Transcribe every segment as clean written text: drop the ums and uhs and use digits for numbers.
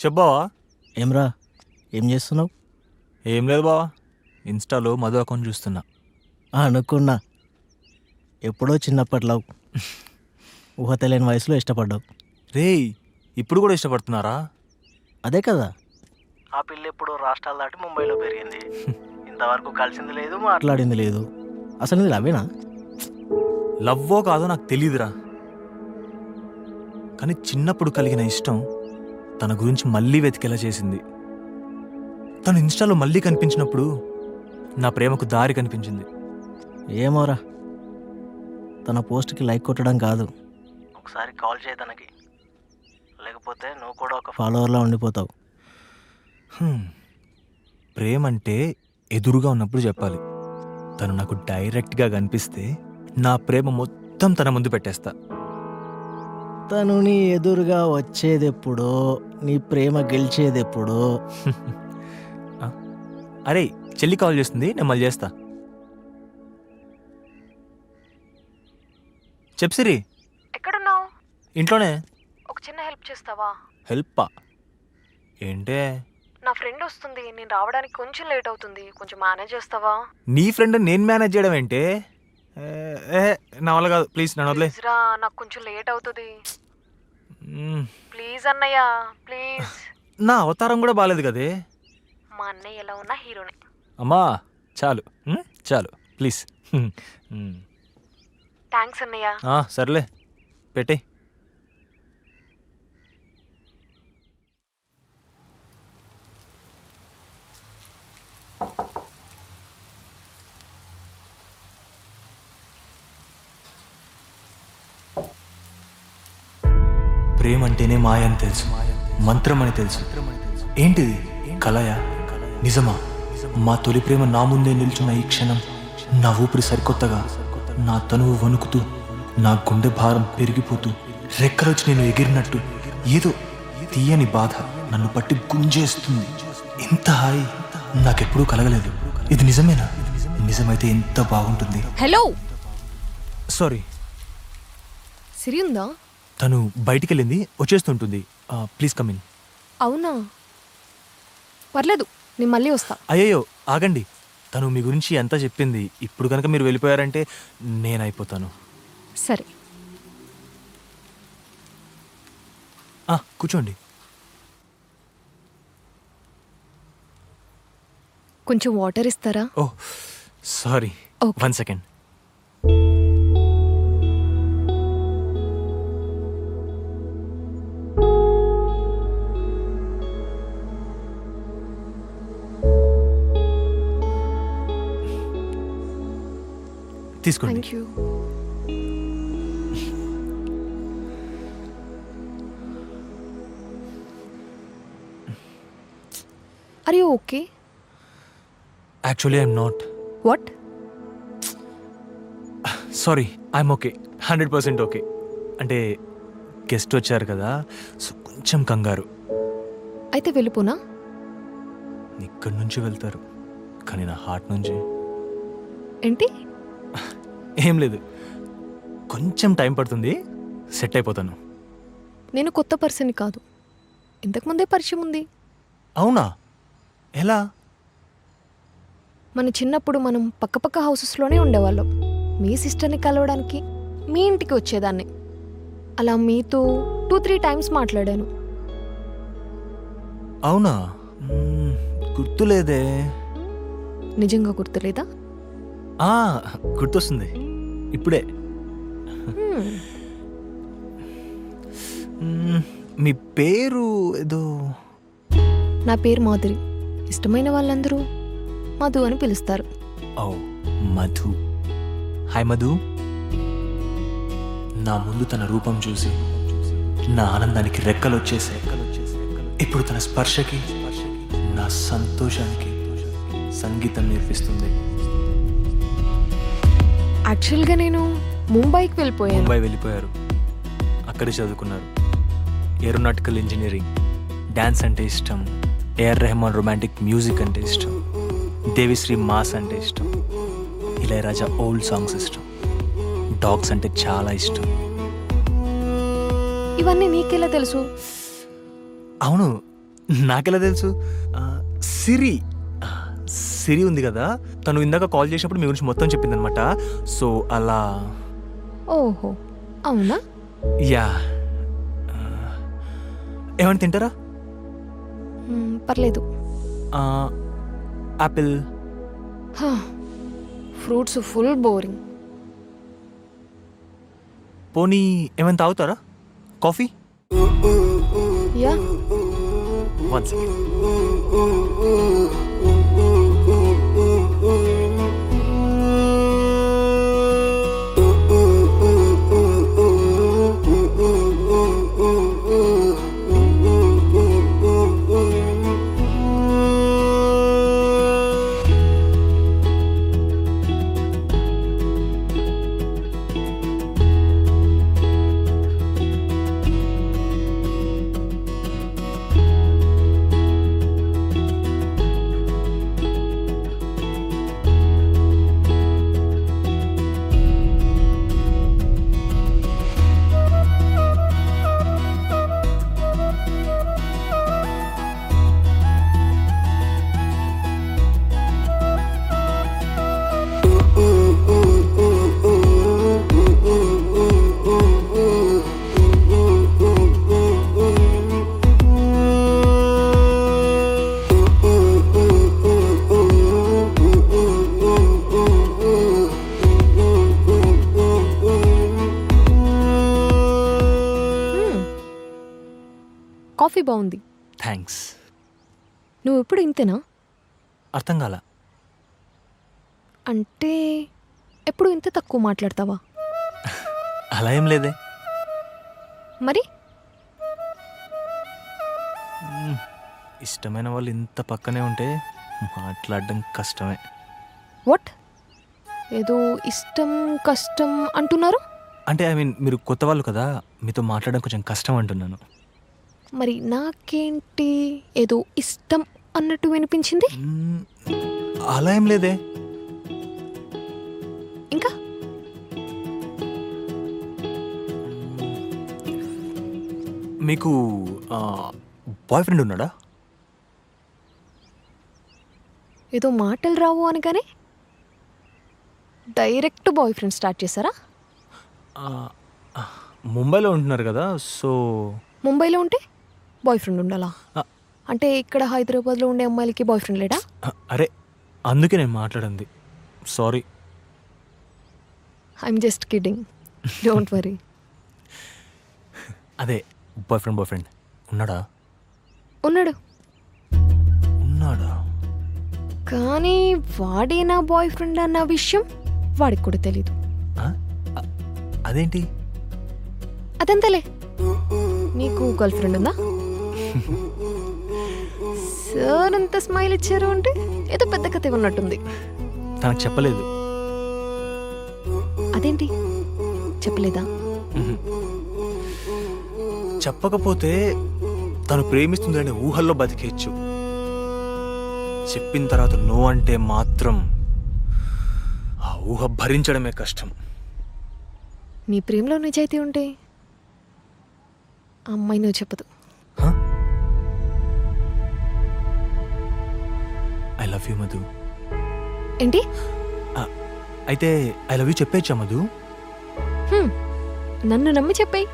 చెప్పావా? ఏమ్రా, ఏం చేస్తున్నావు? ఏం లేదు బావా, ఇన్స్టాలో మధు అకౌంట్ చూస్తున్నా. అనుకున్నా, ఎప్పుడో చిన్నప్పట్లో ఊహ తెలియని వయసులో ఇష్టపడ్డావు. రేయ్, ఇప్పుడు కూడా ఇష్టపడుతున్నారా? అదే కదా, ఆ పిల్ల ఎప్పుడు రాష్ట్రాలు దాటి ముంబైలో పెరిగింది. ఇంతవరకు కలిసింది లేదు, మాట్లాడింది లేదు. అసలు ఇది లవ్వేనా? లవ్వో కాదో నాకు తెలీదురా, కానీ చిన్నప్పుడు కలిగిన ఇష్టం తన గురించి మళ్ళీ వెతికేలా చేసింది. తను ఇన్స్టాలో మళ్ళీ కనిపించినప్పుడు నా ప్రేమకు దారి కనిపించింది. ఏమోరా, తన పోస్ట్కి లైక్ కొట్టడం కాదు, ఒకసారి కాల్ చేయి తనకి, లేకపోతే నువ్వు కూడా ఒక ఫాలోవర్లా ఉండిపోతావు. ప్రేమంటే ఎదురుగా ఉన్నప్పుడు చెప్పాలి. తను నాకు డైరెక్ట్గా కనిపిస్తే నా ప్రేమ మొత్తం తన ముందు పెట్టేస్తా. తను నీ ఎదురుగా వచ్చేదెప్పుడో, నీ ప్రేమ గెలిచేదెప్పుడో. అరే, చెల్లి కాల్ చేస్తుంది, నేను మళ్ళీ చేస్తా. చెప్పు సిరి. ఎక్కడున్నావు? ఇంట్లోనే. ఒక చిన్న హెల్ప్ చేస్తావా? హెల్పా? ఏంటే? నా ఫ్రెండ్ వస్తుంది, నేను రావడానికి కొంచెం లేట్ అవుతుంది, కొంచెం మేనేజ్ చేస్తావా? నీ ఫ్రెండ్ నేను మేనేజ్ చేయడం ఏంటే? నా వల్ల కాదు, ప్లీజ్ నన్ను వదిలే. ప్లీజ్ రా, నాకు కొంచెం లేట్ అవుతుంది. ప్లీజ్ అన్నయ్య, ప్లీజ్. నా అవతారం కూడా బాగాలేదు కదే. మా అన్నయ్య ఎలా ఉన్నా హీరోనే. అమ్మా చాలు, చాలు ప్లీజ్. థ్యాంక్స్ అన్నయ్య. సర్లే, పెట్టే. ప్రేమ అంటేనే మాయ అని తెలుసు, మంత్రం అని తెలుసు. ఏంటిది? కలయా? నిజమా? మా తొలి ప్రేమ నా ముందే నిల్చున్న ఈ క్షణం, నా ఊపిరి సరికొత్తగా, నా తనువు వణుకుతూ, నా గుండె భారం పెరిగిపోతూ, రెక్కలొచ్చి నేను ఎగిరినట్టు ఏదో తీయని బాధ నన్ను పట్టి గుంజేస్తుంది. ఇంత హాయి నాకెప్పుడూ కలగలేదు. ఇది నిజమేనా? నిజమైతే ఎంత బాగుంటుంది. Hello, sorry. సిరి ఉందా? తను బయటికి వెళ్ళింది, వచ్చేస్తుంటుంది. Please come in. అవునా, పర్లేదు, నేను మళ్ళీ వస్తా. అయ్యయ్యో ఆగండి, తను మీ గురించి ఎంత చెప్పింది. ఇప్పుడు కనుక మీరు వెళ్ళిపోయారంటే నేనైపోతాను. సరే, కూర్చోండి. కొంచెం వాటర్ ఇస్తారా? Oh sorry, Okay. 1 సెకండ్. తీసుకోండి. Thank you. Are you okay? Actually I'm not. What? Sorry, I'm okay, 100% okay. అంటే గెస్ట్ వచ్చారు కదా, సో కొంచెం కంగారు. అయితే వెళ్ళిపోనా? ఇక్కడి నుంచి వెళ్తారు, కానీ నా హార్ట్ నుంచి ఏంటి? ఏం లేదు, కొంచెం టైం పడుతుంది, సెట్ అయిపోతాను. నేను కొత్త పర్సన్ కాదు, ఇంతకుముందే పరిచయం ఉంది. అవునా? ఎలా? మన చిన్నప్పుడు మనం పక్కపక్క హౌసెస్లోనే ఉండేవాళ్ళం. మీ సిస్టర్ని కలవడానికి మీ ఇంటికి వచ్చేదాన్ని. అలా మీతో 2-3 టైమ్స్ మాట్లాడాను. అవునా? గుర్తులేదే. నిజంగా గుర్తులేదా? గుర్తొస్తుంది ఇప్పుడే. మీ పేరు ఏదో. నా పేరు మాధురి. ఇష్టమైన వాళ్ళందరూ మధు అని పిలుస్తారు. ఓ, మధు. హాయ్ మధు. నా ముందు తన రూపం చూసి నా ఆనందానికి రెక్కలు వచ్చేసాయి. ఇప్పుడు తన స్పర్శకి నా సంతోషానికి సంగీతం నేర్పిస్తుంది. యాక్చువల్గా నేను ముంబైకి వెళ్ళిపోయాను. ముంబై వెళ్ళిపోయారు, అక్కడే చదువుకున్నారు. Aeronautical engineering. డ్యాన్స్ అంటే ఇష్టం. ఏఆర్ రెహమాన్ రొమాంటిక్ మ్యూజిక్ అంటే ఇష్టం. దేవిశ్రీ మాస్ అంటే ఇష్టం. ఇళయరాజా ఓల్డ్ సాంగ్స్ ఇష్టం. డాగ్స్ అంటే చాలా ఇష్టం. ఇవన్నీ నీకెలా తెలుసు? అవును, నాకెలా తెలుసు? సిరి సిరి ఉంది కదా, తను ఇందాక కాల్ చేసినప్పుడు మీ గురించి మొత్తం చెప్పిందనమాట. సో అలా. ఓహో, అవునా? యా. ఏమైనా తింటారా? పర్లేదు. యాపిల్. Fruits full boring. పోనీ ఏమైనా తాగుతారా? Coffee? Yeah. One second. Coffee బాగుంది. థ్యాంక్స్. నువ్వు ఎప్పుడు ఇంతేనా? అర్థం కాల. అంటే ఎప్పుడు ఇంత తక్కువ మాట్లాడతావా? అలా ఏం లేదే. మరి ఇష్టమైన వాళ్ళు ఇంత పక్కనే ఉంటే మాట్లాడడం కష్టమే. వాట్? ఏదో ఇష్టం కష్టం అంటున్నారు. అంటే ఐ మీన్ మీరు కొత్త వాళ్ళు కదా, మీతో మాట్లాడడం కొంచెం కష్టం అంటున్నాను. మరి నాకేంటి ఏదో ఇష్టం అన్నట్టు వినిపించింది. అలా ఏం లేదే. ఇంకా మీకు బాయ్ ఫ్రెండ్ ఉన్నాడా? ఏదో మాటలు రావు అనగానే డైరెక్ట్ బాయ్ ఫ్రెండ్ స్టార్ట్ చేశారా? ముంబైలో ఉంటున్నారు కదా, సో. ముంబైలో ఉంటే బాయ్ ఫ్రెండ్ ఉండాలా? అంటే ఇక్కడ హైదరాబాద్లో ఉండే అమ్మాయిలకి బాయ్ ఫ్రెండ్ లేడా? అరే అందుకే నేను మాట్లాడింది. Sorry. I'm just kidding, don't worry. అదే బాయ్ ఫ్రెండ్ ఉన్నాడా? ఉన్నాడు. ఉన్నాడా? కానీ వాడే నా బాయ్ ఫ్రెండ్ అన్న విషయం వాడికి కూడా తెలీదు. అదేంటి? అదంతలే. నీకు గర్ల్ ఫ్రెండ్ ఉందా? సార్ అంత స్మైల్ ఇచ్చారు అంటే ఏదో పెద్ద కథ ఉన్నట్టుంది. తనకు చెప్పలేదు. అదేంటి చెప్పలేదా? చెప్పకపోతే తను ప్రేమిస్తుందనే ఊహల్లో బతికేయచ్చు. చెప్పిన తర్వాత నో అంటే మాత్రం ఆ ఊహ భరించడమే కష్టం. నీ ప్రేమలో నిజాయితీ ఉంటే ఆ అమ్మాయి నువ్వు చెప్పదు. I love you Madhu. ఏంటి? అయితే ఐ లవ్ యూ చెప్పేచ్చా మధు? నన్ను నమ్మి చెప్పాయి.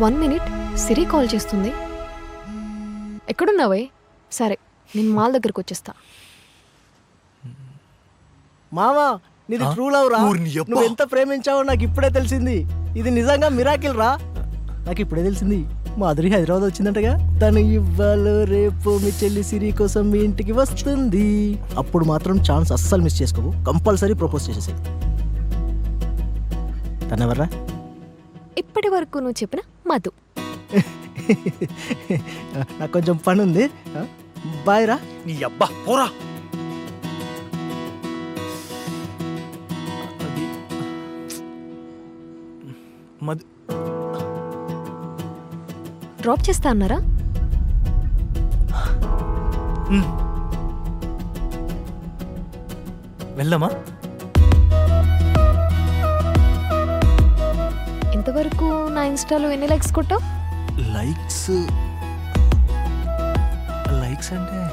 వన్ మినిట్, సిరి కాల్ చేస్తుంది. ఎక్కడున్నావే? సరే నేను మాల్ దగ్గరకు వచ్చేస్తా. మామా, నీది ట్రూ లవ్ రా. నువ్వు ఎంత ప్రేమించావో నాకు ఇప్పుడే తెలిసింది. ఇది నిజంగా మిరాకిల్ రా. నాకు ఇప్పుడే తెలిసింది. మాధురి హైదరాబాద్ వచ్చిందంటగా. తను ఇవ్వాలో రేపు మీ చెల్లి సిరి కోసం మీ ఇంటికి వస్తుంది. అప్పుడు మాత్రం ఛాన్స్ అస్సలు మిస్ చేసుకోవు. కంపల్సరీ ప్రపోజ్ చేసేసాయి. తనెవర్రా? ఇప్పటి వరకు నువ్వు చెప్పిన మధు. నాకు కొంచెం పని ఉంది. బాయ్ రా. నీ అబ్బా పోరా. మధు డ్రాప్ చేస్తా అన్నారా? వెళ్దామా? ఇంతవరకు నా ఇన్స్టాలో ఎన్ని లైక్స్ కొట్టావు? లైక్స్ లైక్స్ అంటే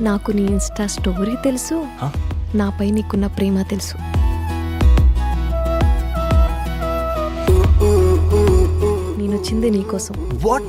నాకు నీ ఇన్స్టా స్టోరీ తెలుసు, హ? నాపై నీకున్న ప్రేమ తెలుసు. నేను వచ్చింది నీకోసం. వాట్?